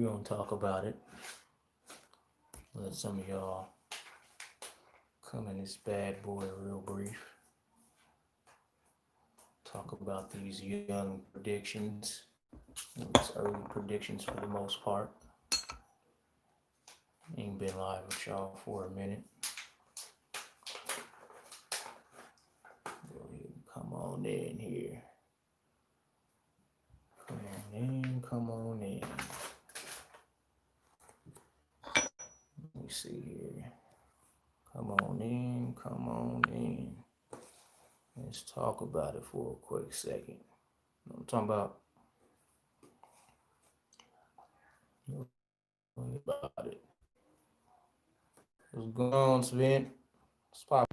we gonna talk about it. Let some of y'all come in this bad boy real brief. Talk about these young predictions. These early predictions for the most part. Ain't been live with y'all for a minute. Go ahead and come on in here. Come on in, come on in. Let me see here. Come on in, come on in. Let's talk about it for a quick second. I'm talking about it. What's going on, Sven? I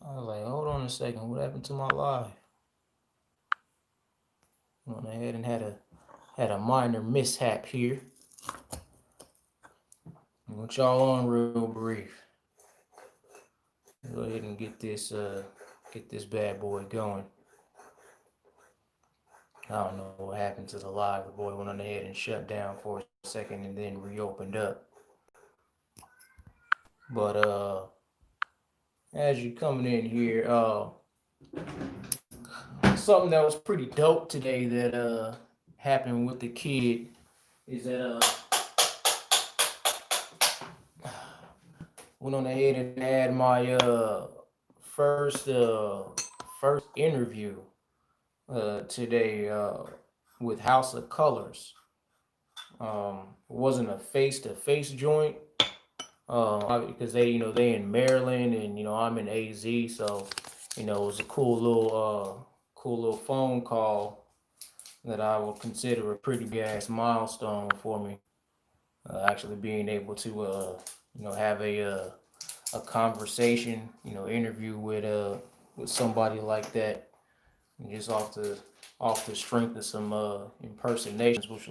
was like, hold on a second. What happened to my live? Went ahead and had a minor mishap here. I want y'all on real brief. Go ahead and get this bad boy going. I don't know what happened to the live. The boy went on ahead and shut down for a second and then reopened up. But as you're coming in here, something that was pretty dope today that happened with the kid is that went on ahead and had my first interview today with House of Colors. It wasn't a face-to-face joint because they in Maryland and I'm in AZ, so it was a cool little phone call that I would consider a pretty big ass milestone for me. Actually being able to have a conversation, interview with somebody like that, and just off the strength of some impersonations, which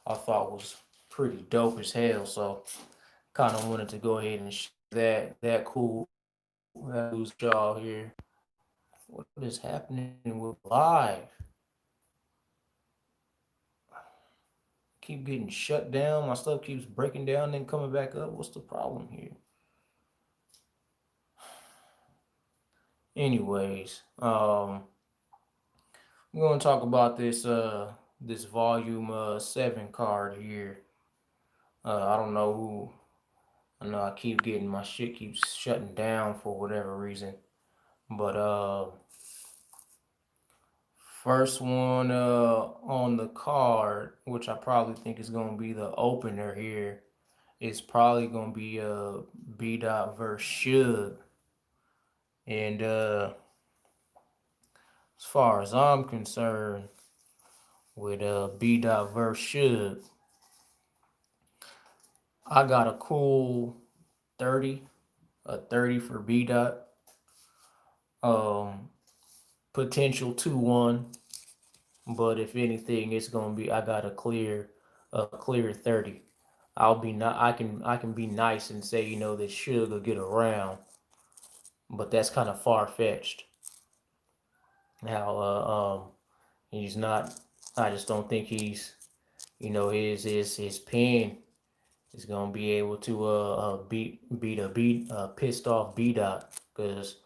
I thought was pretty dope as hell. So kind of wanted to go ahead and share that cool news with y'all here. What is happening with live? Keep getting shut down. My stuff keeps breaking down and coming back up. What's the problem here? Anyways, we're gonna talk about this volume 7 card here. I don't know who. I know I keep getting my shit keeps shutting down for whatever reason, but first one on the card, which I probably think is gonna be the opener here, is probably gonna be B Dot versus Suge. And as far as I'm concerned, with B Dot versus Suge, I got a cool 30, a 30 for B Dot. Potential 2-1, but if anything, it's gonna be I got a clear 30. I can be nice and say that Suge will get around, but that's kind of far fetched. Now he's not. I just don't think he's his pen is gonna be able to beat a pissed off B Dot, because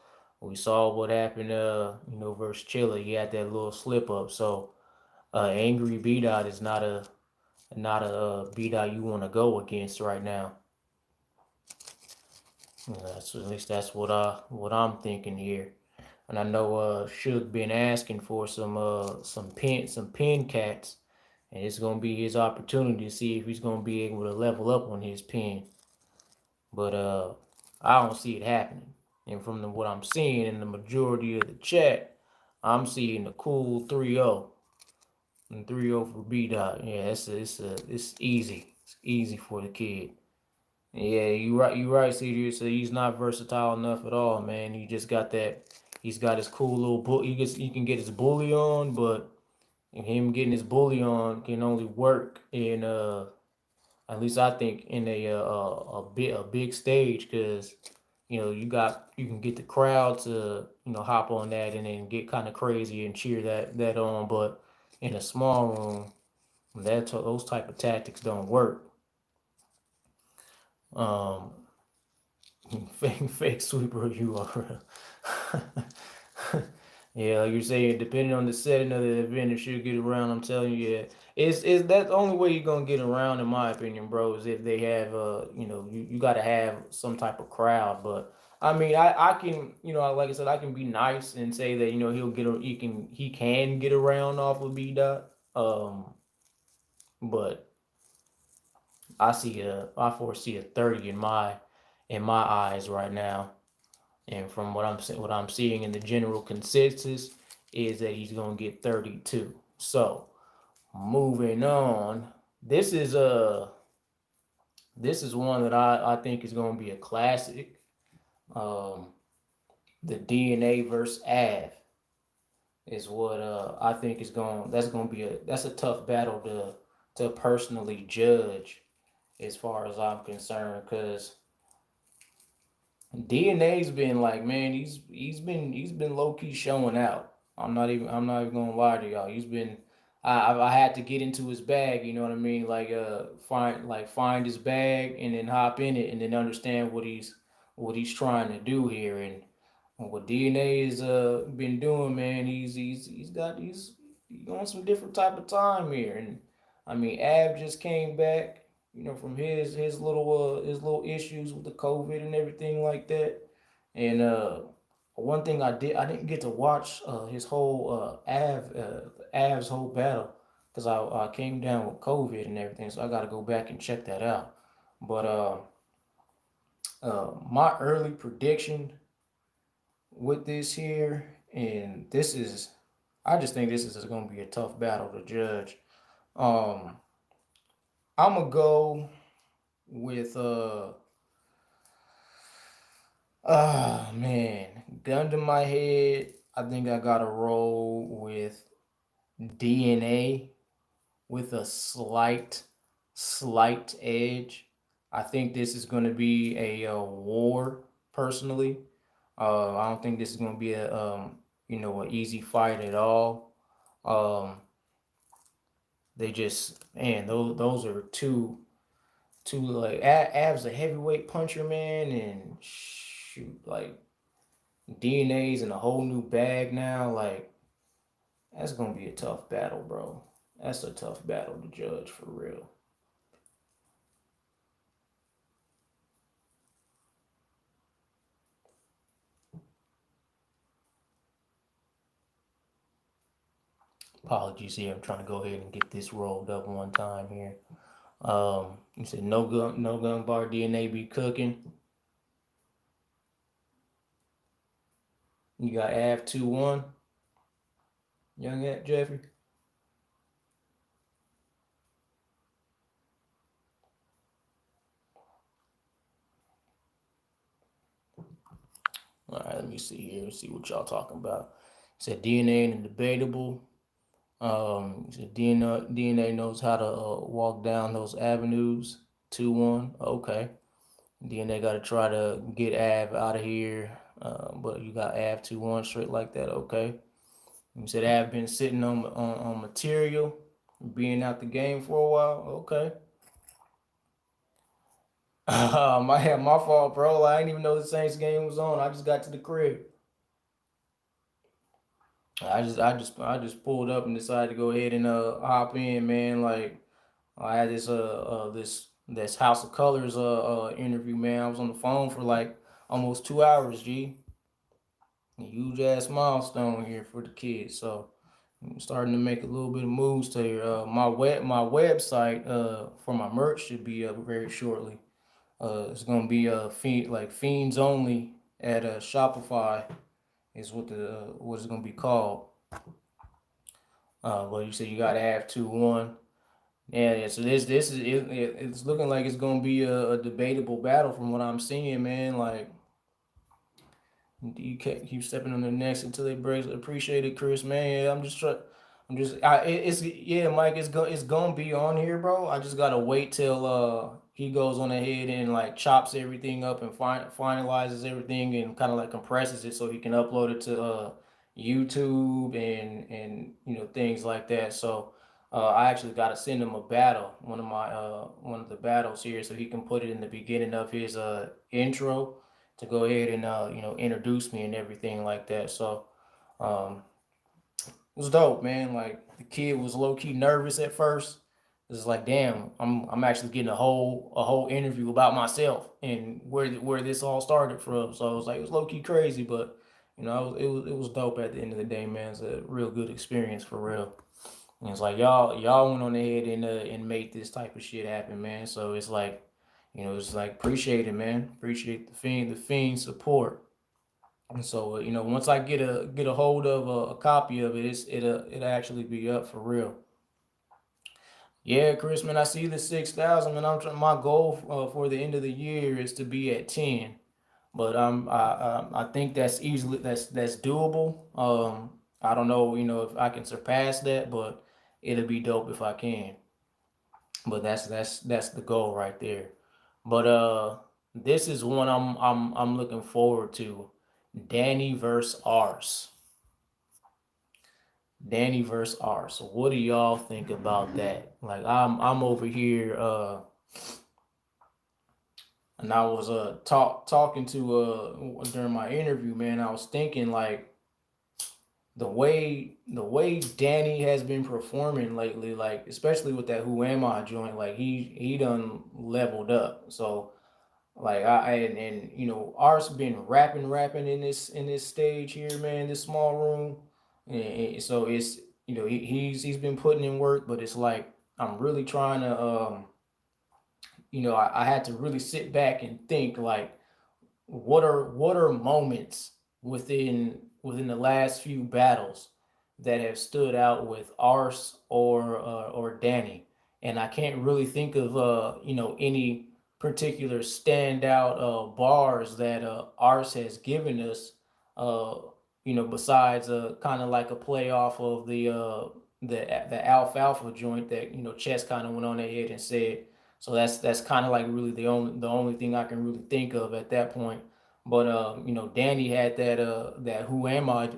we saw what happened versus Chile. He had that little slip up. So angry B Dot is not a B Dot you want to go against right now. At least that's what I'm thinking here. And I know Suge been asking for some pen cats, and it's gonna be his opportunity to see if he's gonna be able to level up on his pen. But I don't see it happening. And from what I'm seeing in the majority of the chat, I'm seeing a cool 3-0. And 3-0 for B Dot. Yeah, it's easy. It's easy for the kid. Yeah, you right, CJ. So he's not versatile enough at all, man. He just got that. He's got his cool little he can get his bully on, but him getting his bully on can only work in at least I think in a big stage, because you can get the crowd to hop on that and then get kind of crazy and cheer that on, but in a small room Those type of tactics don't work. Um, fake sweeper URL. Yeah, like you're saying, depending on the setting of the event, it should get around. I'm telling you, yeah, it's that's the only way you're gonna get around, in my opinion, bro, is if they have you got to have some type of crowd. But I mean, I can like I said, I can be nice and say that he can get around off of B dot. But I foresee a 30 in my eyes right now. And from what I'm seeing in the general consensus is that he's gonna get 32. So moving on, this is a this is one that I think is gonna be a classic. Um, the DNA versus Av is what I think is going. That's a tough battle to personally judge as far as I'm concerned, because DNA's been like, man, he's been low key showing out. I'm not even gonna lie to y'all. I had to get into his bag, you know what I mean? Like find his bag and then hop in it and then understand what he's trying to do here. And what DNA has been doing, man, he's on some different type of time here. And I mean, Ab just came back, from his little issues with the COVID and everything like that. And one thing I didn't get to watch his whole Av's whole battle, because I came down with COVID and everything, so I got to go back and check that out. But my early prediction with this here, and I just think this is going to be a tough battle to judge. Um, I'm gonna go with man, gun to my head. I think I gotta roll with DNA with a slight edge. I think this is gonna be a war. Personally, I don't think this is gonna be an easy fight at all. Um, they just man, those are two like Av's a heavyweight puncher, man, and shoot, like DNA's in a whole new bag now. Like that's gonna be a tough battle, bro. That's a tough battle to judge for real. Apologies here. I'm trying to go ahead and get this rolled up one time here. You said no gun bar DNA be cooking. You got Av 2-1, young at Jeffrey. All right, let me see here. Let's see what y'all talking about. Said DNA and debatable. DNA knows how to walk down those avenues. 2-1. Okay. DNA got to try to get Av out of here. But you got Av 2-1 straight like that. Okay. You said Av been sitting on material, being out the game for a while. Okay. My fault, bro. I didn't even know the Saints game was on. I just got to the crib. I just pulled up and decided to go ahead and hop in, man. Like I had this House of Colors interview, man. I was on the phone for like almost 2 hours, G. A huge ass milestone here for the kids. So I'm starting to make a little bit of moves to here. My website for my merch should be up very shortly. It's gonna be fiends only at Shopify is what it's gonna be called. Well, you said you got to have 2-1. Yeah. So it's looking like it's gonna be a debatable battle from what I'm seeing, man. Like you can't keep stepping on their necks until they break. Appreciate it, Chris, man. Yeah, I'm just trying. It's yeah, Mike. It's gonna be on here, bro. I just gotta wait till he goes on ahead and like chops everything up and finalizes everything and kind of like compresses it so he can upload it to YouTube and things like that. So I actually got to send him a battle, one of the battles here, so he can put it in the beginning of his intro to go ahead and introduce me and everything like that. So um, it was dope, man. Like the kid was low key nervous at first. It's like, damn, I'm actually getting a whole interview about myself and where this all started from. So it was like it was low key crazy, but it was dope at the end of the day, man. It's a real good experience for real. And it's like y'all went on ahead and made this type of shit happen, man. So it's like, it's like appreciate it, man. Appreciate the fiend support. And so once I get a hold of a copy of it, it'll actually be up for real. Yeah, Chris, man, I see the 6,000, and my goal for the end of the year is to be at 10. But I think that's doable. I don't know, if I can surpass that, but it'll be dope if I can. But that's the goal right there. But this is one I'm looking forward to. Danny versus Ars. Danny versus Ars. So what do y'all think about that? Like I'm over here and I was talking to during my interview, man. I was thinking like the way Danny has been performing lately, like especially with that Who Am I joint, like he done leveled up. So like and Art's been rapping in this stage here, man, this small room. And so it's he's been putting in work, but it's like I'm really trying to I had to really sit back and think like what are moments within the last few battles that have stood out with Ars or Danny, and I can't really think of any particular standout bars that Ars has given us, uh, besides kind of like a play off of the alfalfa joint that Chess kind of went on ahead and said. So that's kind of like really the only thing I can really think of at that point. But Danny had that who am I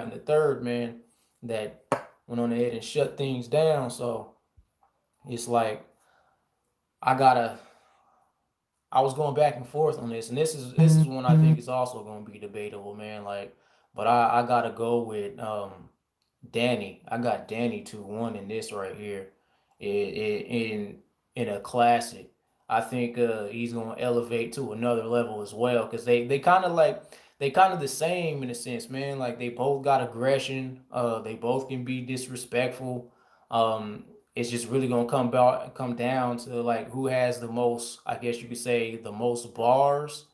in the third, man, that went on ahead and shut things down. So it's like I gotta I was going back and forth on this, and this is one I think is also going to be debatable, man. Like, but I gotta go with Danny. I got Danny 2-1 in this right here, in a classic. I think he's gonna elevate to another level as well because they kind of the same in a sense, man. Like they both got aggression. They both can be disrespectful. Um, it's just really gonna come down to like who has the most, I guess you could say, the most bars,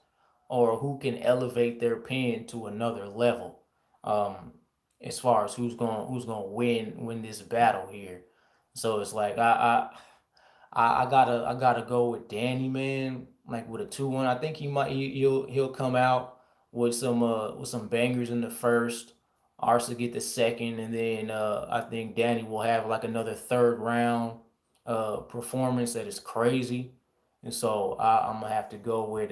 or who can elevate their pen to another level. Um, as far as who's gonna win this battle here. So it's like I gotta go with Danny, man. Like with a 2-1, I think he'll come out with some bangers in the first. Arsa get the second, and then I think Danny will have like another third round performance that is crazy. And so I'm gonna have to go with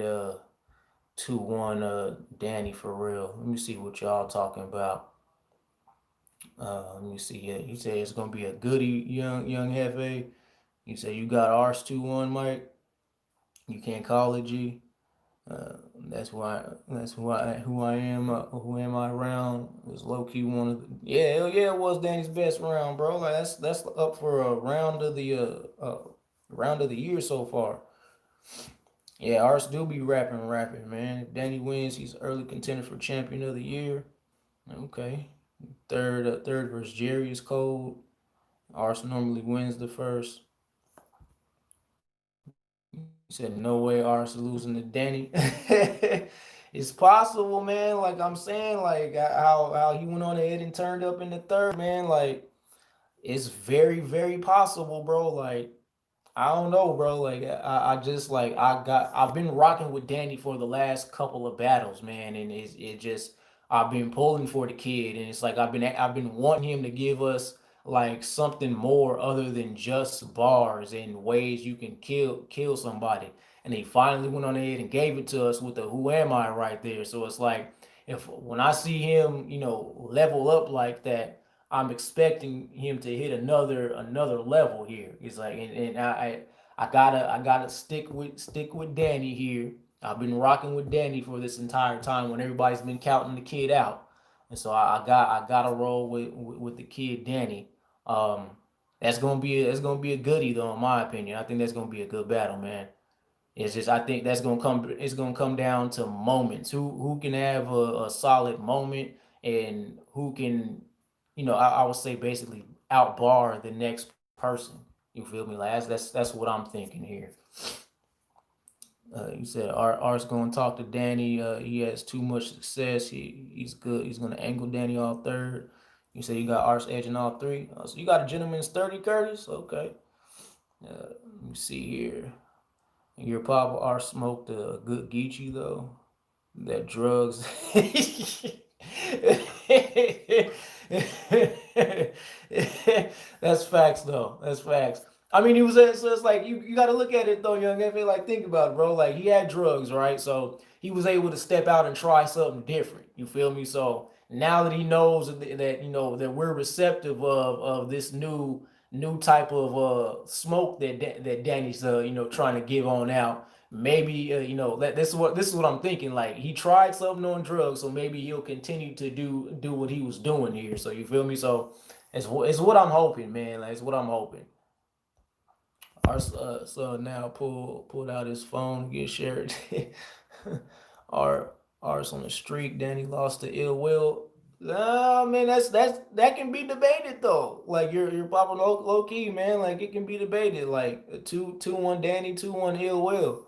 2-1 Danny for real. Let me see what y'all talking about. Let me see. Yeah, he said it's gonna be a goodie, young Hefe. You say you got ours 2-1, Mike. You can't call it G. That's why. That's who I am. Who am I around? It was low key one of the. Yeah, hell yeah, it was Danny's best round, bro. Like that's up for a round of the year so far. Yeah, ours do be rapping, man. If Danny wins, he's early contender for champion of the year. Okay, third versus Jerry is cold. Ours normally wins the first. He said, "No way, Arsenal losing to Danny." It's possible, man. Like I'm saying, like how he went on ahead and turned up in the third, man. Like it's very possible, bro. Like I don't know, bro. Like I just like I've been rocking with Danny for the last couple of battles, man, and it just I've been pulling for the kid, and it's like I've been wanting him to give us like something more other than just bars and ways you can kill somebody. And he finally went on ahead and gave it to us with the "Who am I" right there. So it's like if when I see him, level up like that, I'm expecting him to hit another level here. It's like, and I gotta stick with Danny here. I've been rocking with Danny for this entire time when everybody's been counting the kid out, and so I gotta roll with the kid Danny. Um, that's gonna be a goodie though, in my opinion. I think that's gonna be a good battle, man. It's just I think that's gonna come. It's gonna come down to moments. Who can have a solid moment and who can, I would say basically outbar the next person. You feel me? Like that's what I'm thinking here. You said Art's gonna talk to Danny. He has too much success. He's good. He's gonna angle Danny all third. You said you got Art's edge in all three. So you got a gentleman's 30, Curtis. Okay. Let me see here. Your papa Art smoked a good Geechee though. That drugs. That's facts though. That's facts. I mean, he was so it's like you got to look at it though, young F. Like think about it, bro. Like he had drugs, right? So he was able to step out and try something different. You feel me? So now that he knows that we're receptive of this new type of smoke that Danny's trying to give on out. Maybe this is what I'm thinking. Like he tried something on drugs, so maybe he'll continue to do what he was doing here. So you feel me? So it's what I'm hoping, man. Like it's what I'm hoping. Our son now pulled out his phone, get shared. our ours on the streak. Danny lost to ill will. Nah, man, that can be debated though. Like you're popping low key, man. Like it can be debated. Like a 2-1 Danny, 2-1 ill will.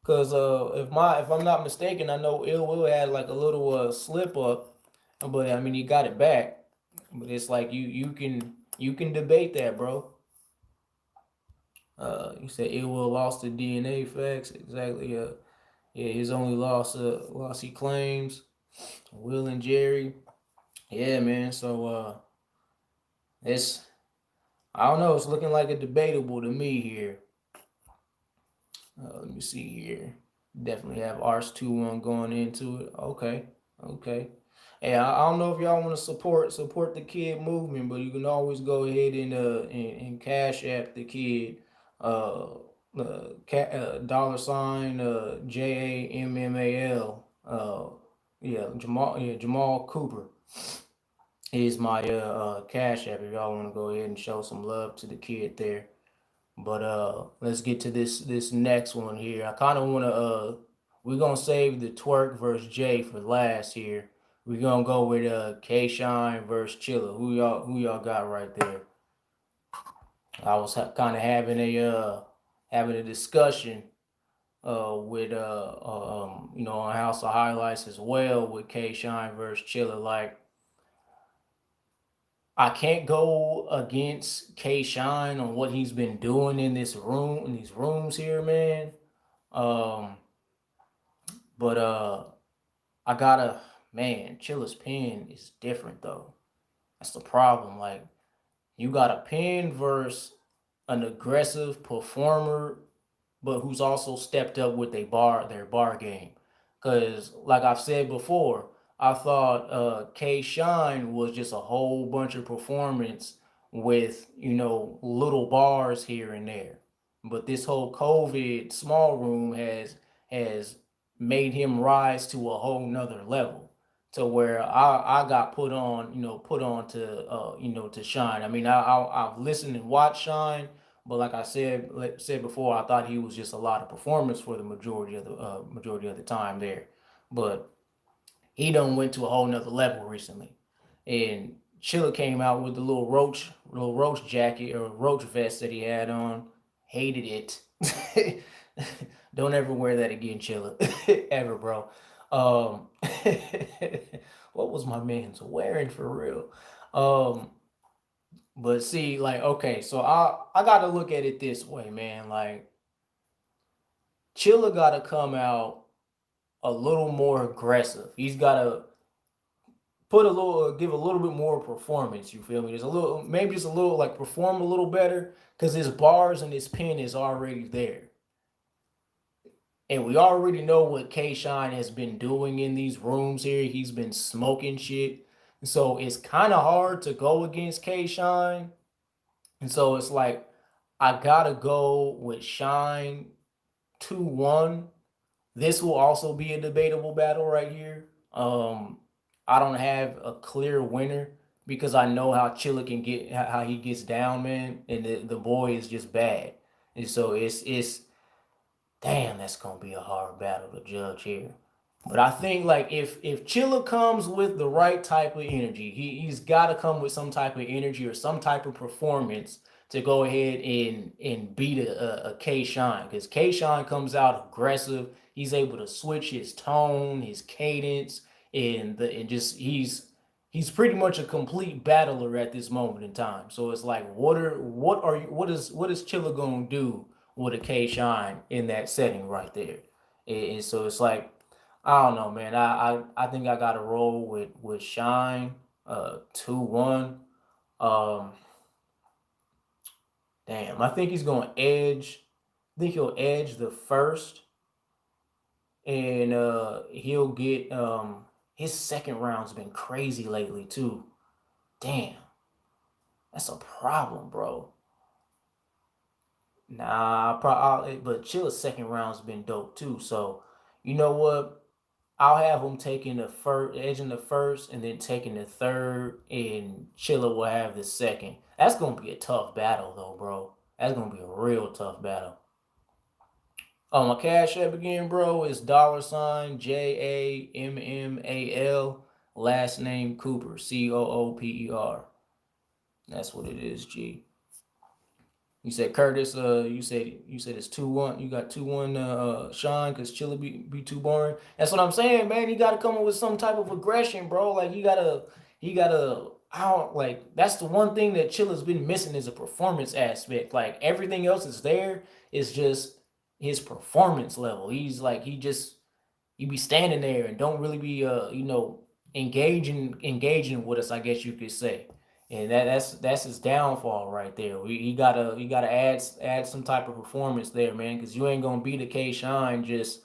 Cause if I'm not mistaken, I know ill will had like a little slip up, but I mean he got it back. But it's like you can debate that, bro. You said ill will lost the DNA facts exactly. Yeah, his only loss he claims. Will and Jerry. Yeah, man. So it's I don't know. It's looking like a debatable to me here. Let me see here. Definitely have Ars 2-1 going into it. Okay. Okay. Hey, I don't know if y'all want to support the kid movement, but you can always go ahead and cash app the kid. $sign JAMMAL. Jamal Cooper is my cash app if y'all want to go ahead and show some love to the kid there. But let's get to this next one here. I kind of want to we're gonna save the twerk versus Jay for last here. We're gonna go with K Shine versus Chilla. Who y'all got right there? I was kind of having a discussion with on House of Highlights as well with K Shine versus Chilla. Like I can't go against K Shine on what he's been doing in these rooms here, man. Um, but I gotta man, Chilla's pen is different though. That's the problem. Like you got a pen versus an aggressive performer, but who's also stepped up with their bar game. Cause like I've said before, I thought K Shine was just a whole bunch of performance with, little bars here and there. But this whole COVID small room has made him rise to a whole nother level to where I got put on to Shine. I mean I've listened and watched Shine, but like I said before, I thought he was just a lot of performance for the majority of the time there. But he done went to a whole nother level recently. And Chilla came out with the little roach jacket or roach vest that he had on. Hated it. Don't ever wear that again, Chilla. Ever, bro. Um, what was my man's wearing for real? Um, but see, like, okay, so I gotta look at it this way, man. Like, Chilla gotta come out a little more aggressive. He's gotta give a little bit more performance. You feel me? There's a little, maybe just a little, like perform a little better because his bars and his pen is already there. And we already know what K Shine has been doing in these rooms here. He's been smoking shit. So it's kind of hard to go against K Shine. And so it's like I gotta go with Shine 2-1. This will also be a debatable battle right here. I don't have a clear winner because I know how Chilla can get, how he gets down, man, and the boy is just bad. And so it's damn, that's gonna be a hard battle to judge here. But I think like if Chilla comes with the right type of energy, he's got to come with some type of energy or some type of performance to go ahead and beat a K Shine, because K Shine comes out aggressive. He's able to switch his tone, his cadence, and just he's pretty much a complete battler at this moment in time. So it's like what is Chilla gonna do with a K Shine in that setting right there? And so it's like I don't know, man. I think I got to roll with Shine, 2-1. Um, damn, I think he's going to edge. I think he'll edge the first, and he'll get his second round's been crazy lately too. Damn, that's a problem, bro. But Chilla's second round's been dope too. So you know what? I'll have him taking the first, edging the first, and then taking the third, and Chilla will have the second. That's gonna be a tough battle, though, bro. That's gonna be a real tough battle. Oh, my cash app again, bro, is $JAMMAL. Last name Cooper, COOPER. That's what it is, G. You said Curtis. You said it's 2-1. You got 2-1. Sean, because Chilla be too boring. That's what I'm saying, man. He got to come up with some type of aggression, bro. Like he gotta. I don't like. That's the one thing that Chilla's been missing is a performance aspect. Like everything else is there. It's just his performance level. He's like he be standing there and don't really be engaging with us, I guess you could say. And that's his downfall right there. He gotta add some type of performance there, man, because you ain't gonna beat a K Shine just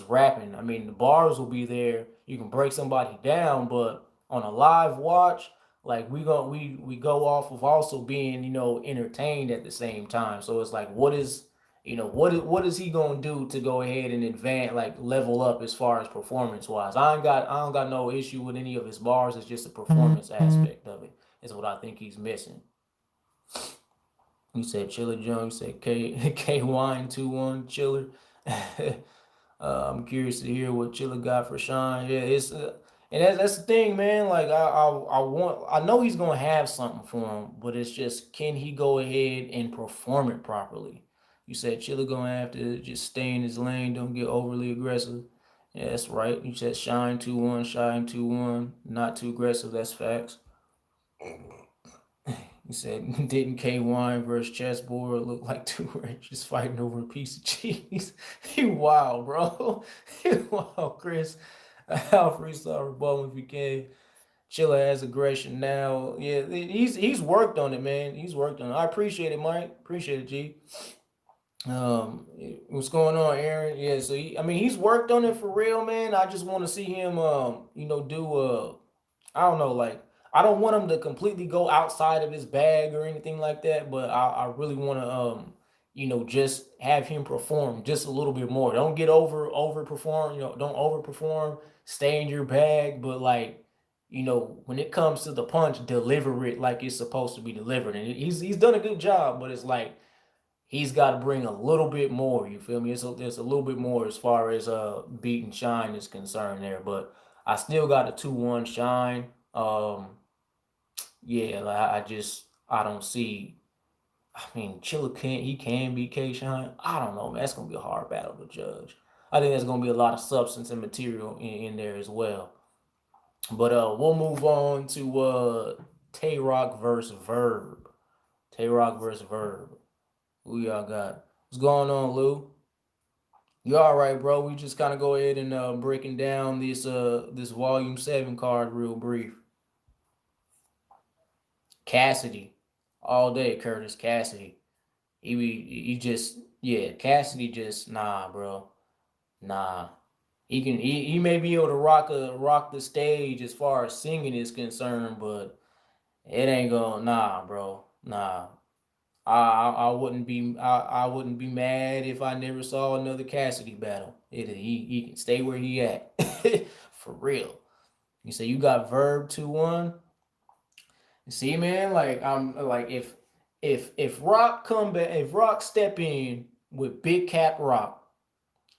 rapping. I mean, the bars will be there. You can break somebody down, but on a live watch, like we go off of also being entertained at the same time. So it's like, what is he gonna do to go ahead and advance, like level up as far as performance wise? I don't got no issue with any of his bars. It's just the performance aspect of it is what I think he's missing. You said Chiller Jones. You said K Wine 2-1 Chiller. I'm curious to hear what Chilla got for Sean. Yeah, it's and that's the thing, man. Like I know he's gonna have something for him, but it's just can he go ahead and perform it properly? You said Chilla gonna have to just stay in his lane, don't get overly aggressive. Yeah, that's right. You said Shine 2-1, not too aggressive. That's facts. He said, didn't K Wine versus Chessboard look like two ranchers fighting over a piece of cheese? You wild, bro. You wild, Chris. I'll freestyle rebuttal if you can. Chilla has aggression now. Yeah, he's worked on it, man. He's worked on it. I appreciate it, Mike. Appreciate it, G. What's going on, Aaron? Yeah, so he's worked on it for real, man. I just want to see him, do I don't know, like I don't want him to completely go outside of his bag or anything like that, but I really want to, just have him perform just a little bit more. Don't get overperform, don't overperform. Stay in your bag, but like, when it comes to the punch, deliver it like it's supposed to be delivered. And he's done a good job, but it's like he's got to bring a little bit more. You feel me? It's a little bit more as far as beating Shine is concerned there, but I still got a 2-1 Shine. Yeah, like I don't see. I mean, Chilla can beat K Shine. I don't know, man. That's gonna be a hard battle to judge. I think there's gonna be a lot of substance and material in there as well. But we'll move on to Tay Rock versus Verb. Tay Rock versus Verb. Who y'all got? What's going on, Lou? You all right, bro? We just kind of go ahead and breaking down this volume 7 card real brief. Cassidy, all day, Curtis Cassidy. He just yeah, Cassidy just nah, bro, nah. He may be able to rock the stage as far as singing is concerned, but it ain't gonna nah, bro. Nah. I I wouldn't be mad if I never saw another Cassidy battle. He can stay where he at. For real. You say you got Verb 2-1. See, man, like I'm like if Rock come back, if Rock step in with Big Cat Rock,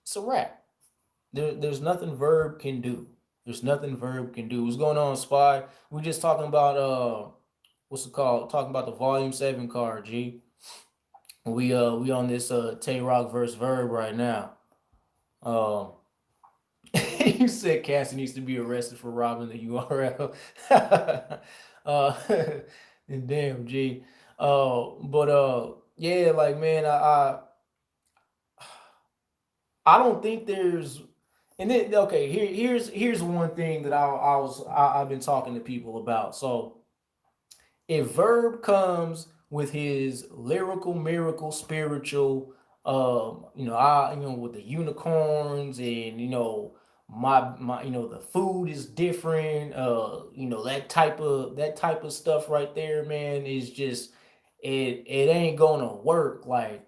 it's a wrap. There's nothing Verb can do. There's nothing Verb can do. What's going on, Spy? We just talking about what's it called? Talking about the Volume 7 card, G. We on this Tay Rock versus Verb right now. Um you said Cassie needs to be arrested for robbing the URL. Damn G. But yeah, like man, I don't think there's and then okay, here's one thing that I've been talking to people about. So if Verb comes with his lyrical miracle spiritual, with the unicorns and my the food is different, that type of stuff right there, man, is just it ain't gonna work. Like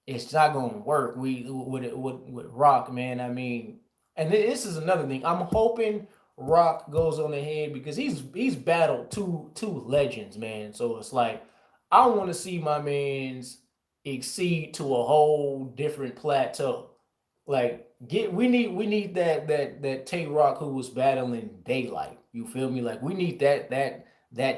it's not gonna work. We with Rock, man. I mean, and this is another thing. I'm hoping Rock goes on ahead because he's battled two legends, man. So it's like I want to see my man's exceed to a whole different plateau. Like we need that Tay Rock who was battling Daylight. You feel me? Like we need that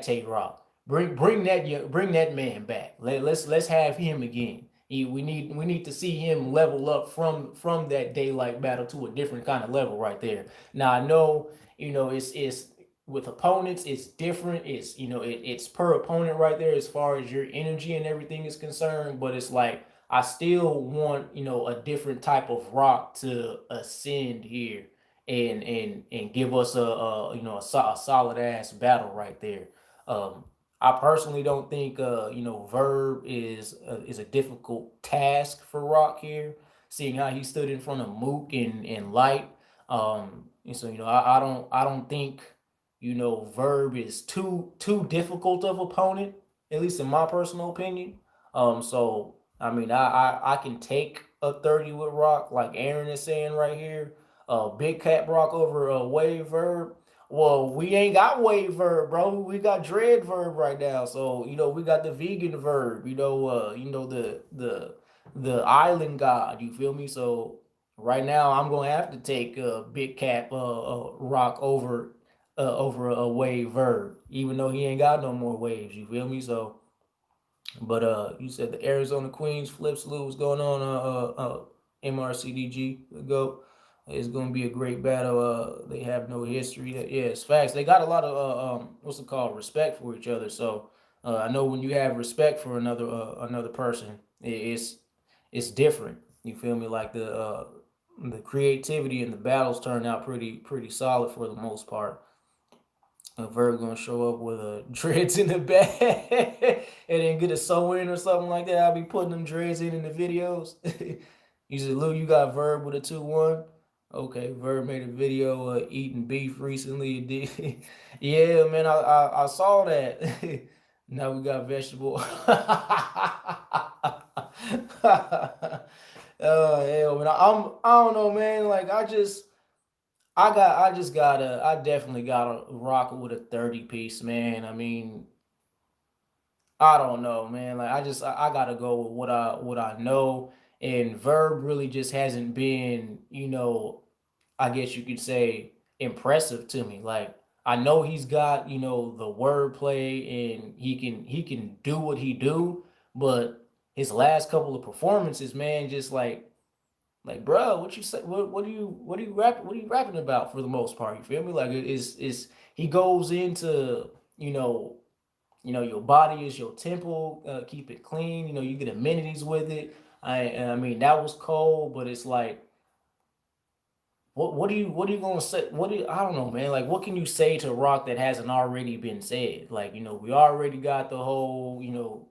Tay Rock. Bring that man back. Let's have him again. We need to see him level up from that Daylight battle to a different kind of level right there. Now I know it's with opponents it's different. It's per opponent right there as far as your energy and everything is concerned. But it's like I still want a different type of Rock to ascend here and give us a solid ass battle right there. Um, I personally don't think Verb is a difficult task for Rock here, seeing how he stood in front of Mook and Light. And so I don't think Verb is too difficult of opponent, at least in my personal opinion. So I mean I can take a 30 with Rock, like Aaron is saying right here. Big Cat Rock over a Wave Verb. Well, we ain't got Wave Verb, bro. We got Dread Verb right now. So, we got the vegan Verb, the island god, you feel me? So right now I'm gonna have to take Big Cat Rock over a Wave Verb, even though he ain't got no more waves, you feel me? So but you said the Arizona Queens flip salute was going on. MRCDG go. It's gonna be a great battle. They have no history. Yeah, it's facts. They got a lot of what's it called, respect for each other. So I know when you have respect for another person, it's different. You feel me? Like the creativity and the battles turned out pretty solid for the most part. Verb gonna show up with a dreads in the back and then get a sew in or something like that. I'll be putting them dreads in the videos. You said, Lou, you got Verb with a 2-1. Okay, Verb made a video eating beef recently. Yeah, man, I saw that. Now we got vegetable. Oh hell, man, I don't know, man. Like I definitely gotta rock with a 30 piece, man. I mean, I don't know, man. Like I gotta go with what I know. And Verb really just hasn't been, I guess you could say impressive to me. Like I know he's got, the wordplay and he can do what he do, but his last couple of performances, man, just like, bro, what you say? What are you rapping about for the most part? You feel me? Like it's he goes into your body is your temple. Keep it clean. You get amenities with it. I mean that was cold, but it's like what are you gonna say? I don't know, man. Like what can you say to Rock that hasn't already been said? Like we already got the whole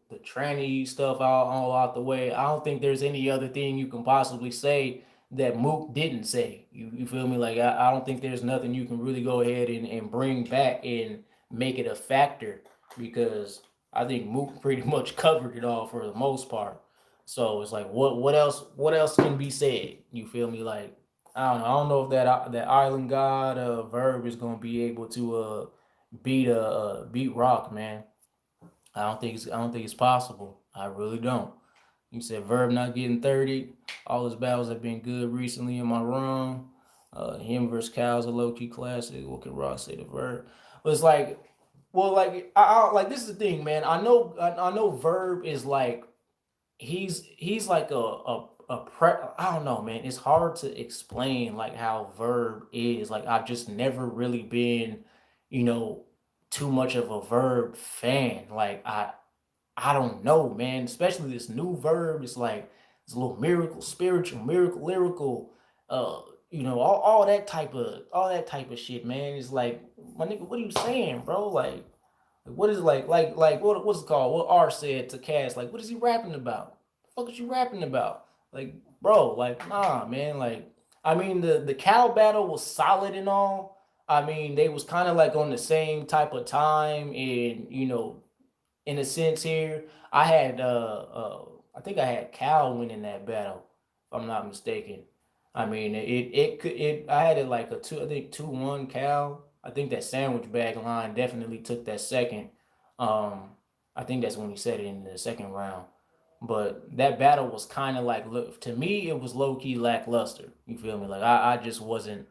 the tranny stuff all out the way. I don't think there's any other thing you can possibly say that Mook didn't say. You feel me? Like I don't think there's nothing you can really go ahead and bring back and make it a factor because I think Mook pretty much covered it all for the most part. So it's like what else can be said? You feel me? Like I don't know if that Island God Verb is gonna be able to beat Rock, man. I don't think it's possible. I really don't. You said Verb not getting 30. All his battles have been good recently. Am I wrong? Him versus Cal's a low key classic. What can Rock say to Verb? But it's like, well, like like this is the thing, man. I know Verb is like he's like I don't know, man. It's hard to explain like how Verb is. Like I've just never really been, you know, too much of a Verb fan. Like I don't know, man. Especially this new Verb. It's like it's a little miracle, spiritual, miracle, lyrical. Uh, all that type of shit, man. It's like my nigga, what are you saying, bro? Like, what is it like what's it called? What R said to Cass, like, what is he rapping about? The fuck is you rapping about? Like, bro, like, nah, man. Like, I mean, the Cal battle was solid and all. I mean, they was kind of like on the same type of time, and in a sense here, I had I think I had Cal winning that battle, if I'm not mistaken. I mean, I had it like a two, I think 2-1 Cal. I think that sandwich bag line definitely took that second. Um, I think that's when he said it in the second round. But that battle was kind of like, look, to me it was low key lackluster. You feel me? Like I just wasn't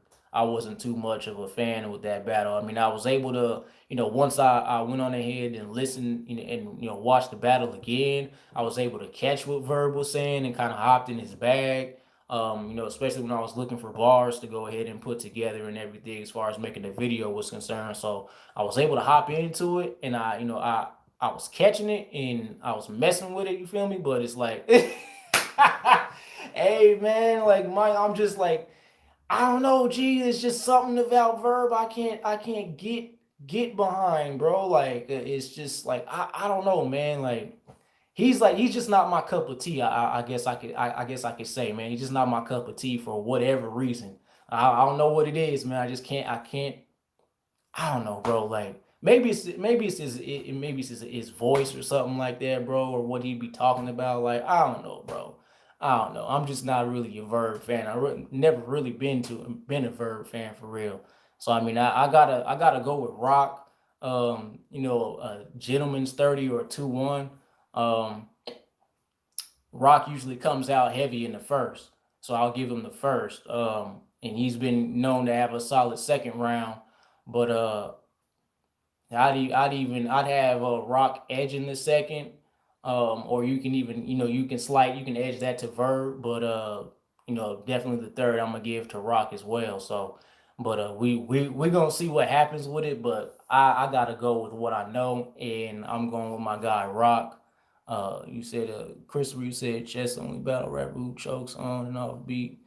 too much of a fan with that battle. I mean, I was able to, once I went on ahead and listened, and watched the battle again, I was able to catch what Verb was saying and kind of hopped in his bag. Especially when I was looking for bars to go ahead and put together and everything as far as making the video was concerned. So I was able to hop into it, and I was catching it and I was messing with it. You feel me? But it's like, hey man, like I'm just like, I don't know, G. It's just something about Verb I can't get behind, bro. Like it's just like I don't know, man. Like he's just not my cup of tea. I guess I could say, man, he's just not my cup of tea for whatever reason. I don't know what it is, man. I don't know, bro. Like maybe it's his voice or something like that, bro, or what he be talking about. Like I don't know, bro. I don't know. I'm just not really a Verb fan. Never really been a Verb fan for real. So I mean, I gotta go with Rock. Gentleman's 30 or 2-1. Um, Rock usually comes out heavy in the first, so I'll give him the first. And he's been known to have a solid second round, but I'd have Rock edge in the second, or you can even you can edge that to Verb, but definitely the third I'm gonna give to Rock as well. So, but we gonna see what happens with it, but I gotta go with what I know, and I'm going with my guy Rock. You said Christopher, you said chess only battle rapper who chokes on and off beat.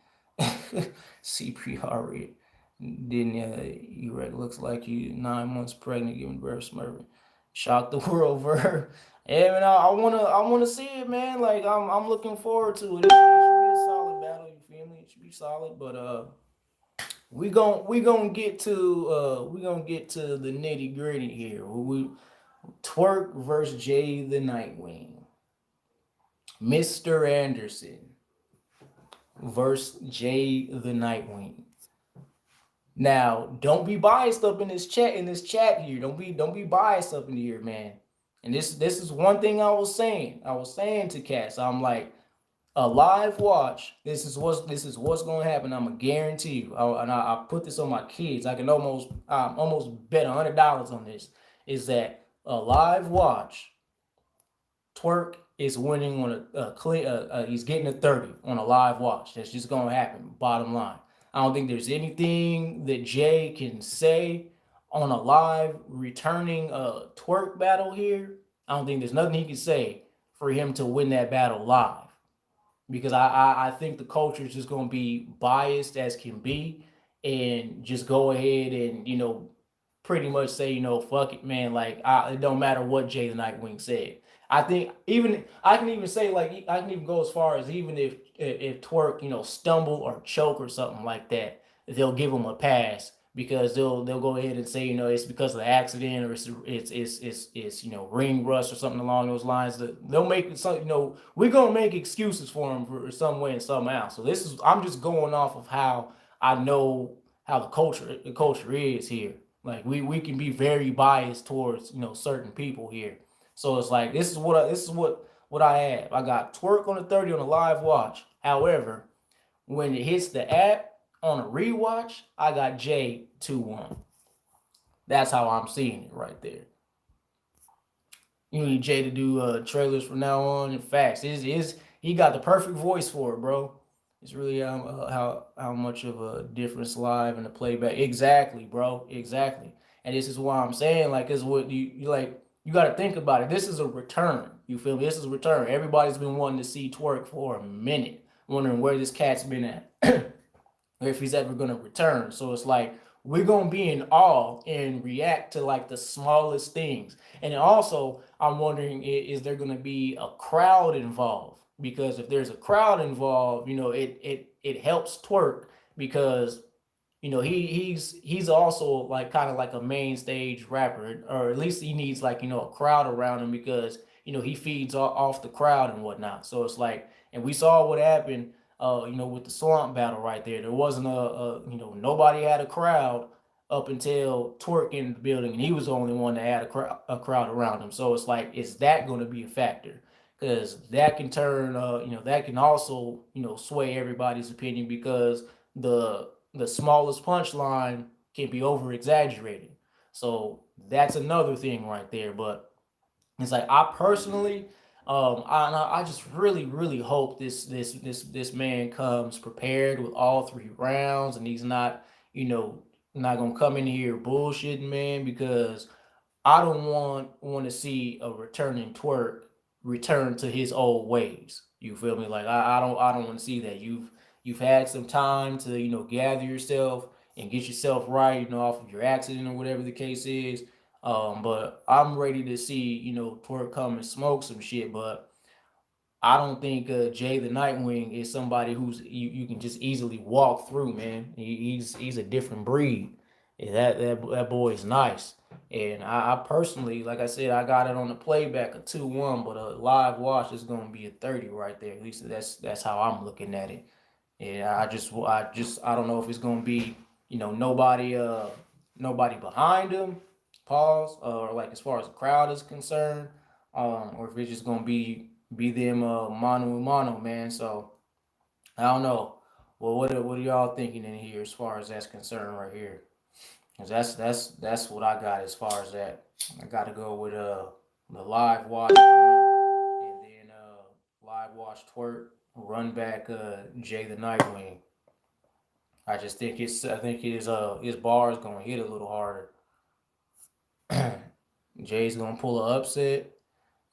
CPR it. Didn't erect looks like you 9 months pregnant giving birth smirking. Shock the world, Verb. Yeah, man, I wanna see it, man. Like I'm looking forward to it. It should be a solid battle. You feel me? It should be solid, but we gonna get to the nitty gritty here. We Twerk versus Jay the Nightwing. Mr. Anderson versus Jay the Nightwing. Now, don't be biased up in this chat here. Don't be biased up in here, man. And this is one thing I was saying. I was saying to Cass, I'm like, a live watch. This is what's gonna happen. I'm gonna guarantee you. I put this on my kids. I can almost bet $100 on this. Is that a live watch? Twerk is winning on a clean. He's getting a 30 on a live watch. That's just gonna happen. Bottom line. I don't think there's anything that Jay can say on a live returning Twerk battle here. I don't think there's nothing he can say for him to win that battle live because I think the culture is just going to be biased as can be and just go ahead and pretty much say fuck it, man. Like it don't matter what Jay the Nightwing said. I think even I can even say like I can even go as far as even if if Twerk, stumble or choke or something like that, they'll give him a pass because they'll go ahead and say, it's because of the accident, or it's ring rust or something along those lines. They'll make it some, we're gonna make excuses for him for some way and somehow. So I'm just going off of how I know how the culture is here. Like we can be very biased towards certain people here. So it's like this is what I have. I got Twerk on the 30 on a live watch. However, when it hits the app on a rewatch, I got Jay 2-1. That's how I'm seeing it right there. You need Jay to do trailers from now on. In fact, is he got the perfect voice for it, bro. It's really how much of a difference live and the playback. Exactly, bro. Exactly. And this is why I'm saying, like, is what you like. You got to think about it. This is a return. You feel me? This is a return. Everybody's been wanting to see Twerk for a minute, wondering where this cat's been at, or if he's ever gonna return. So it's like we're gonna be in awe and react to like the smallest things. And then also, I'm wondering, is there gonna be a crowd involved? Because if there's a crowd involved, it helps Twerk because he's also like kind of like a main stage rapper, or at least he needs like a crowd around him because he feeds off the crowd and whatnot. So it's like, and we saw what happened, with the Swamp battle right there. There wasn't nobody had a crowd up until Twerk in the building, and he was the only one that had a crowd around him. So it's like, is that going to be a factor? Because that can turn, that can also sway everybody's opinion because the smallest punchline can be over exaggerated. So that's another thing right there. But it's like I personally, I just really hope this man comes prepared with all 3 rounds, and he's not gonna come in here bullshitting, man, because I don't want to see a returning Twerk return to his old ways. You feel me? Like I don't want to see that. You've had some time to gather yourself and get yourself right, off of your accident or whatever the case is. But I'm ready to see Twerk come and smoke some shit. But I don't think Jay the Nightwing is somebody who's you can just easily walk through, man. He's a different breed. Yeah, that boy is nice. And I personally, like I said, I got it on the playback a 2-1, but a live watch is gonna be a 30 right there. At least that's how I'm looking at it. Yeah, I don't know if it's gonna be nobody behind him, pause, or like as far as the crowd is concerned, or if it's just gonna be them mano a mano, man. So I don't know. Well, what are y'all thinking in here as far as that's concerned right here? Cause that's what I got as far as that. I got to go with the live watch and then live watch Twerk, run back Jay the Nightwing. I think his bar is gonna hit a little harder. Jay's gonna pull an upset.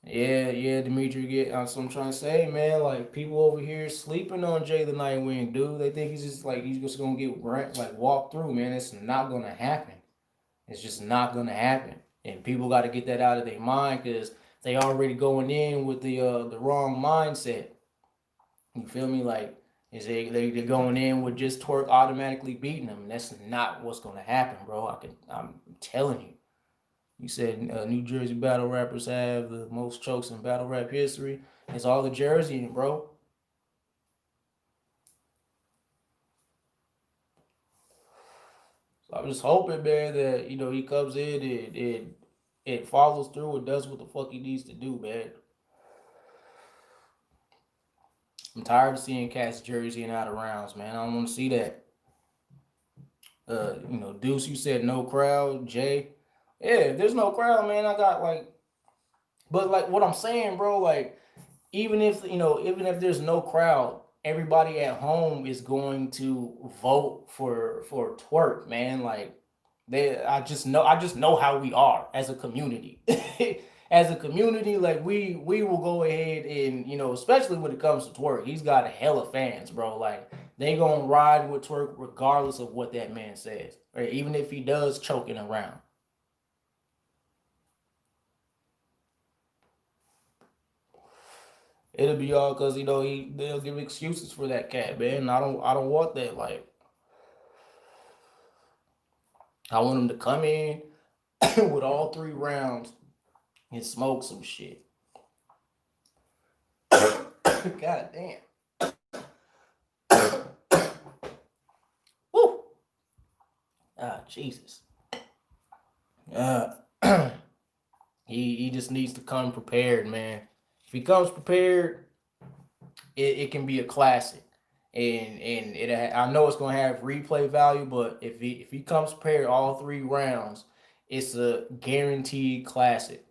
Yeah, Dimitri. That's what I'm trying to say, man. Like people over here sleeping on Jay the Nightwing, dude. They think he's just gonna get like walk through, man. It's not gonna happen. It's just not gonna happen, and people got to get that out of their mind because they already going in with the wrong mindset. You feel me? Like, is they're going in with just Twerk automatically beating them. And that's not what's gonna happen, bro. I'm telling you. You said New Jersey battle rappers have the most chokes in battle rap history. It's all the Jersey, bro. So I'm just hoping, man, that he comes in and follows through and does what the fuck he needs to do, man. I'm tired of seeing cats jersey and out of rounds, man. I don't want to see that. Deuce, you said no crowd. Jay, yeah, if there's no crowd, man, I got like, but like what I'm saying, bro, like even if there's no crowd, everybody at home is going to vote for Twerk, man. Like I just know how we are as a community. As a community, like we will go ahead and especially when it comes to Twerk, he's got a hell of fans, bro. Like they gonna ride with Twerk regardless of what that man says, or even if he does choking around. It'll be all because they'll give excuses for that cat, man. And I don't want that. Like I want him to come in with all 3 rounds and smoke some shit. God damn. Woo. Ah, Jesus. Uh, he just needs to come prepared, man. If he comes prepared, it can be a classic. And I know it's gonna have replay value, but if he comes prepared all 3 rounds, it's a guaranteed classic.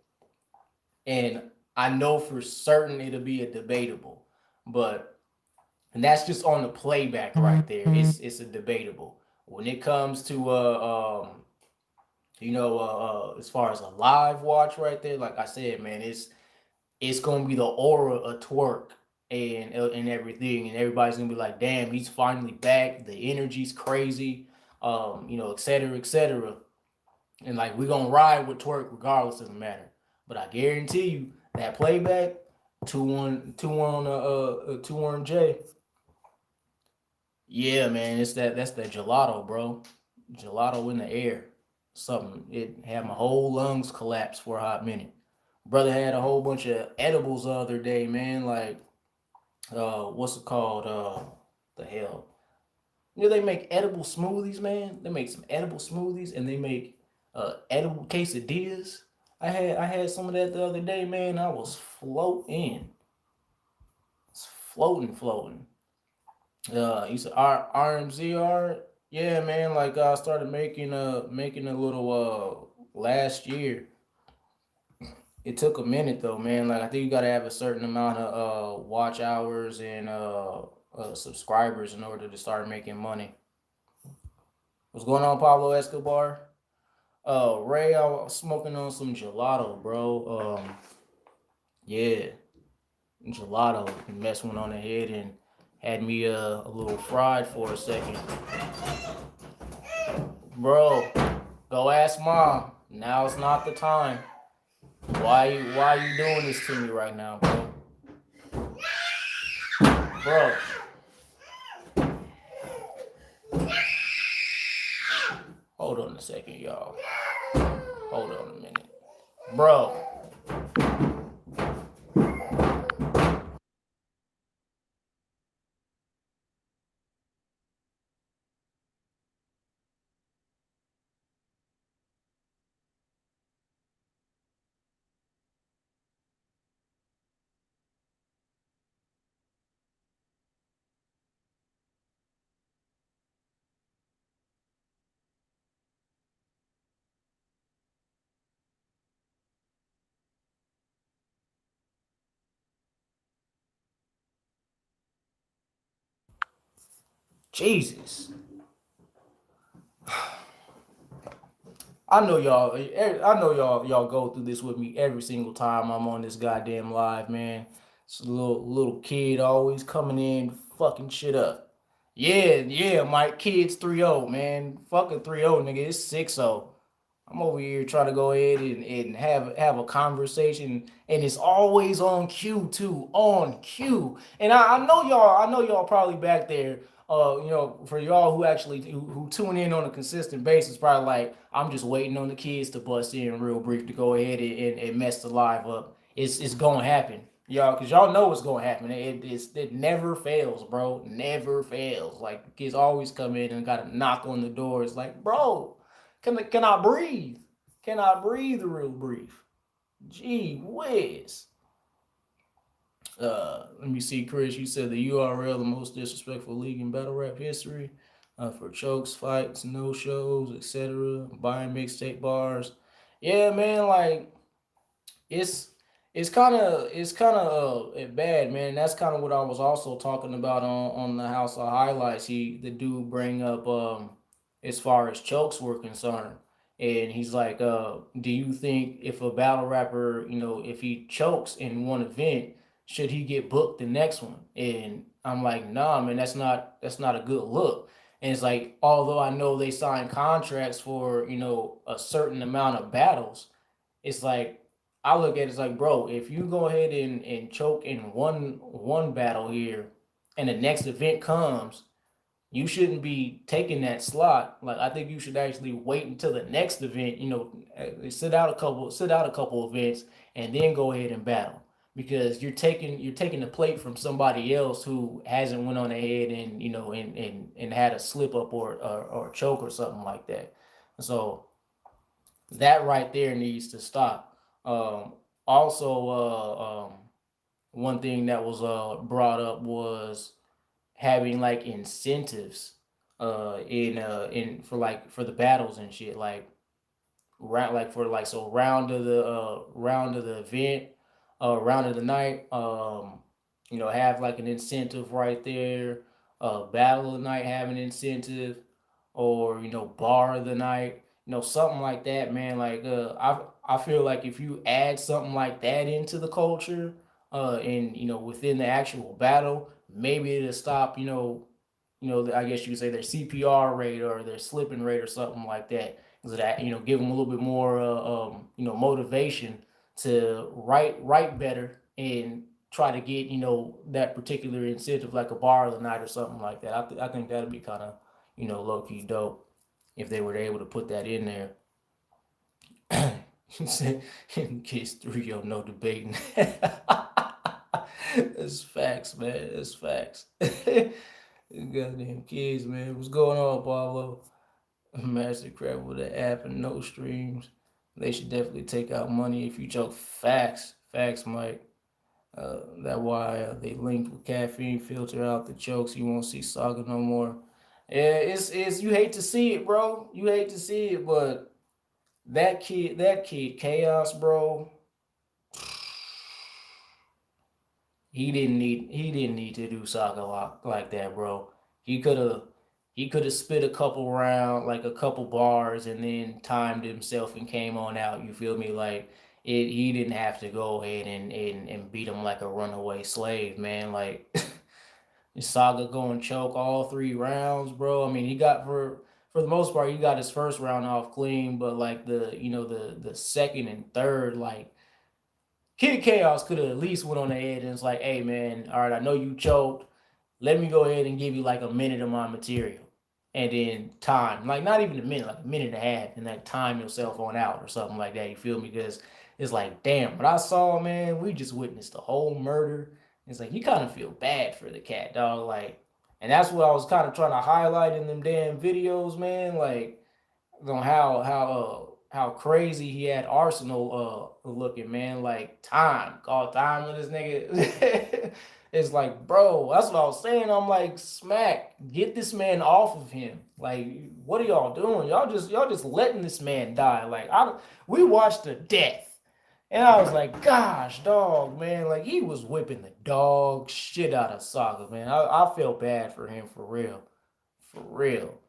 And I know for certain it'll be a debatable, but and that's just on the playback right there. It's a debatable. When it comes to as far as a live watch right there, like I said, man, it's gonna be the aura of Twerk and everything, and everybody's gonna be like, damn, he's finally back. The energy's crazy, et cetera, et cetera. And like we're gonna ride with Twerk regardless of the matter. But I guarantee you that playback 2-1 J. Yeah, man, that's that gelato, bro. Gelato in the air. Something it had my whole lungs collapse for a hot minute. Brother had a whole bunch of edibles the other day, man. Like what's it called? The hell. They make edible smoothies, man. They make some edible smoothies and they make edible quesadillas. I had some of that the other day, man. I was floating. It's floating. You said RMZR. Yeah, man. Like I started making a little last year. It took a minute though, man. Like I think you gotta have a certain amount of watch hours and subscribers in order to start making money. What's going on, Pablo Escobar? Ray, I was smoking on some gelato, bro. Yeah, gelato. Mess went on ahead and had me a little fried for a second. Bro, go ask mom. Now's not the time. Why you doing this to me right now, bro? Bro. Hold on a second, y'all. Hold on a minute. Bro. Jesus. I know y'all go through this with me every single time I'm on this goddamn live, man. It's a little kid always coming in fucking shit up. Yeah, Mike, kids 3-0, man. Fucking 3-0, nigga. It's 6-0. I'm over here trying to go ahead and have a conversation, and it's always on cue too, on cue. And I know y'all probably back there, for y'all who actually who tune in on a consistent basis, probably like I'm just waiting on the kids to bust in real brief to go ahead and mess the live up. It's gonna happen, y'all, because y'all know it's gonna happen. It never fails, bro. Never fails. Like the kids always come in and gotta knock on the door. It's like, bro. Can I breathe? Can I breathe real brief? Gee whiz. Let me see, Chris. You said the URL, the most disrespectful league in battle rap history, for chokes, fights, no shows, etc. Buying mixtape bars. Yeah, man. Like it's it's kind of bad, man. That's kind of what I was also talking about on the House of Highlights. The dude bring up as far as chokes were concerned, and he's like, do you think if a battle rapper, if he chokes in one event, should he get booked the next one? And I'm like, nah, man, that's not a good look. And it's like, although I know they sign contracts for a certain amount of battles, it's like I look at it as like, bro, if you go ahead and choke in one battle here, and the next event comes, you shouldn't be taking that slot. Like I think you should actually wait until the next event. Sit out a couple events, and then go ahead and battle because you're taking the plate from somebody else who hasn't went on ahead and and had a slip up or choke or something like that. So that right there needs to stop. Also, one thing that was brought up was having like incentives in for the battles and shit round like for like so round of the event round of the night have like an incentive right there, battle of the night have an incentive, or bar of the night, something like that, man. Like I feel like if you add something like that into the culture and within the actual battle, maybe it'll stop I guess you could say their CPR rate or their slipping rate or something like that. So that give them a little bit more motivation to write better and try to get that particular incentive like a bar of the night or something like that. I think that'd be kind of low key dope if they were able to put that in there. You said kids 3, no debating. It's facts, man. It's facts. Goddamn kids, man. What's going on, Pablo? Mastercraft with an app and no streams. They should definitely take out money if you choke. Facts. Facts, Mike. That why they linked with caffeine, filter out the chokes. You won't see Saga no more. Yeah, it's you hate to see it, bro. You hate to see it, but that kid, Chaos, bro. He didn't need to do Saga like that, bro. He could have he could have spit a couple round, like a couple bars, and then timed himself and came on out. You feel me? Like he didn't have to go ahead and beat him like a runaway slave, man. Like Saga going choke all 3 rounds, bro. I mean, he got for the most part, he got his first round off clean, but like the second and third, like Kid Chaos could have at least went on ahead and it's like, hey man, all right, I know you choked. Let me go ahead and give you like a minute of my material. And then time. Like not even a minute, like a minute and a half, and like time yourself on out or something like that. You feel me? Because it's like, damn, what I saw, man, we just witnessed the whole murder. It's like you kind of feel bad for the cat, dog. Like, and that's what I was kind of trying to highlight in them damn videos, man. Like, on how crazy he had Arsenal looking, man. Like time, call time with this nigga. It's like, bro, that's what I was saying. I'm like, smack, get this man off of him. Like, what are y'all doing? Y'all just letting this man die. Like, we watched the death. And I was like, gosh, dog, man, like he was whipping the dog shit out of Saga, man. I felt bad for him for real. For real.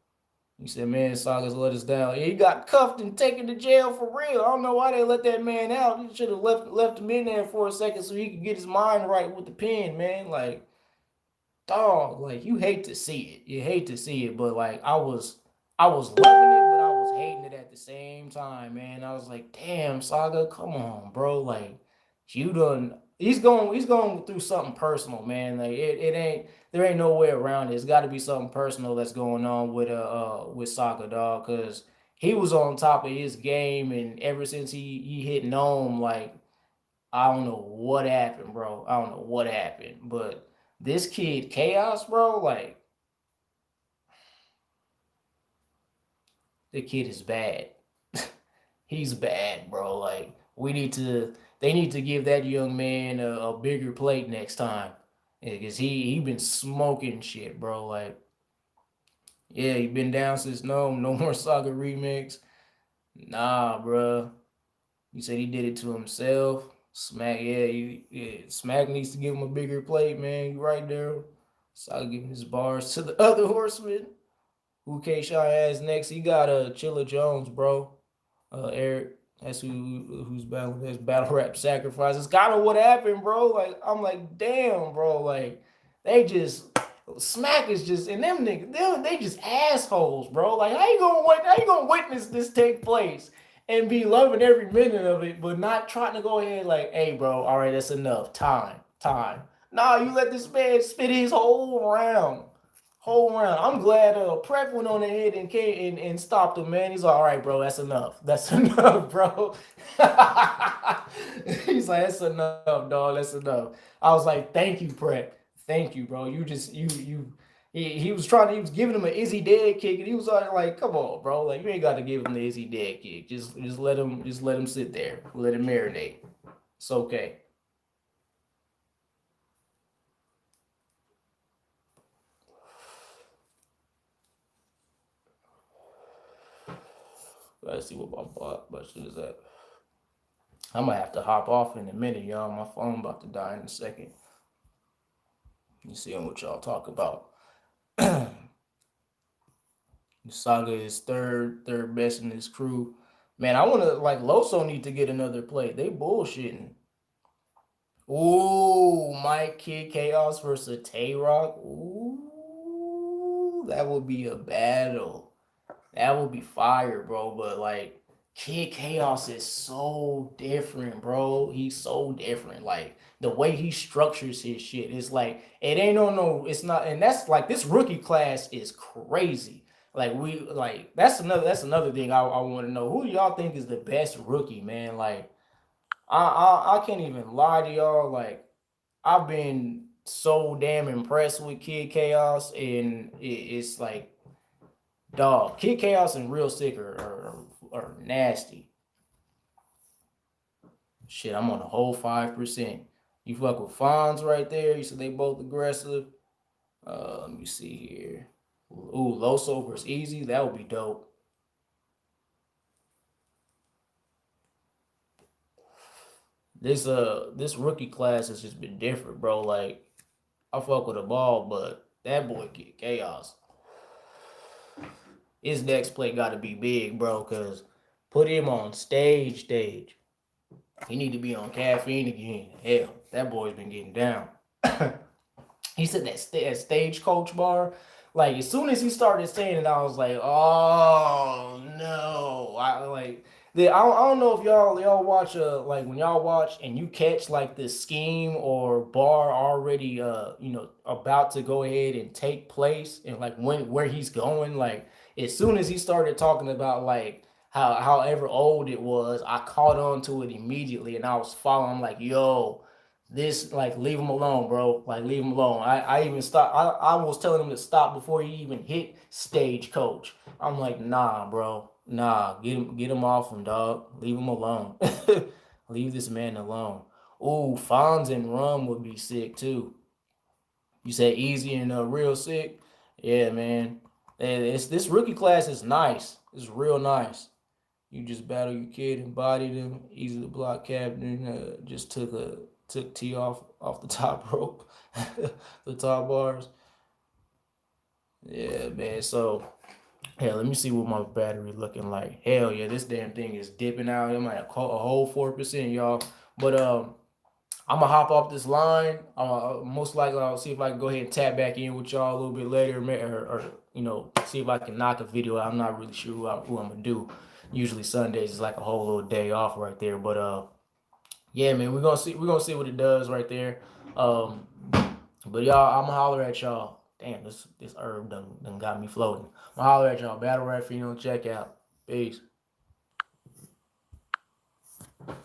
He said, man, Saga's let us down. He got cuffed and taken to jail for real. I don't know why they let that man out. He should have left him in there for a second so he could get his mind right with the pen, man. Like, dog, like you hate to see it. You hate to see it, but like I was loving it, but I was hating it at the same time, man. I was like, damn, Saga, come on, bro. Like, you done he's going through something personal, man. Like it ain't there ain't no way around it. It's gotta be something personal that's going on with Saga, dog, cause he was on top of his game and ever since he hit Gnome, like I don't know what happened, bro. I don't know what happened. But this kid Chaos, bro, like the kid is bad. He's bad, bro. Like they need to give that young man a bigger plate next time. Because he been smoking shit, bro. Like, yeah, he been down since no more Saga remix. Nah, bro. He said he did it to himself. Smack, yeah, Smack needs to give him a bigger plate, man. You right there. Saga giving his bars to the other horseman. Who K Shaw has next? He got Chilla Jones, bro. Eric. That's who's battling his battle rap sacrifice. It's kind of what happened, bro. Like I'm like, damn, bro. Like they just Smack is just and them niggas, they just assholes, bro. Like how you gonna witness this take place? and be loving every minute of it, but not trying to go ahead like, hey, bro, all right, that's enough. Time. Nah, you let this man spit his whole round. Whole round. I'm glad Prep went on ahead and came and stopped him, man. He's like, all right, bro, that's enough. That's enough, bro. He's like, that's enough, dog. That's enough. I was like, thank you, Prep. Thank you, bro. You just you he was trying to, he was giving him an Izzy dead kick, and he was like, come on, bro. Like, you ain't gotta give him the Izzy dead kick. Just let him sit there. Let him marinate. It's okay. Let's see what my budget is at. I'm gonna have to hop off in a minute, y'all. My phone about to die in a second. You see what y'all talk about. Saga is third best in his crew. Man, I wanna like Loso need to get another play. They bullshitting. Ooh, Mike Kid Chaos versus Tay Rock. Ooh, that would be a battle. That would be fire, bro. But like Kid Chaos is so different, bro. He's so different. Like the way he structures his shit is like it ain't no, it's not, and that's like this rookie class is crazy. Like we like that's another thing I want to know. Who do y'all think is the best rookie, man? Like I can't even lie to y'all. Like I've been so damn impressed with Kid Chaos, and it's like, dog, Kid Chaos and Real Sick are nasty. Shit, I'm on a whole 5%. You fuck with Fonz right there. You said they both aggressive. Let me see here. Ooh, Loso versus Easy. That would be dope. This rookie class has just been different, bro. Like I fuck with the ball, but that boy Kid Chaos. His next play got to be big, bro. Cause put him on stage. He need to be on caffeine again. Hell, that boy's been getting down. He said that stagecoach bar. Like as soon as he started saying it, I was like, oh no. I don't know if y'all watch like when y'all watch and you catch like this scheme or bar already about to go ahead and take place, and like when where he's going, like as soon as he started talking about like however old it was, I caught on to it immediately and I was following. I'm like, yo, this, like, leave him alone, bro. Like, leave him alone. I even stopped. I was telling him to stop before he even hit stagecoach. I'm like, nah, bro. Nah, get him off him, dog. Leave him alone. Leave this man alone. Ooh, Fonz and Rum would be sick too. You said Easy and Real Sick. Yeah, man. And it's this rookie class is nice. It's real nice. You just battle your kid and bodied him. Easy to block captain. Just took T off the top rope, the top bars. Yeah, man. So hell, let me see what my battery looking like. Hell yeah, this damn thing is dipping out. I'm at a whole 4%, y'all. But I'm gonna hop off this line. Most likely I'll see if I can go ahead and tap back in with y'all a little bit later, or see if I can knock a video out. I'm not really sure who I'm gonna do. Usually Sundays is like a whole little day off right there, but yeah, man, we're gonna see what it does right there. But y'all, I'ma holler at y'all. Damn, this herb done got me floating. I'ma holler at y'all. Battle rap, check out. Peace.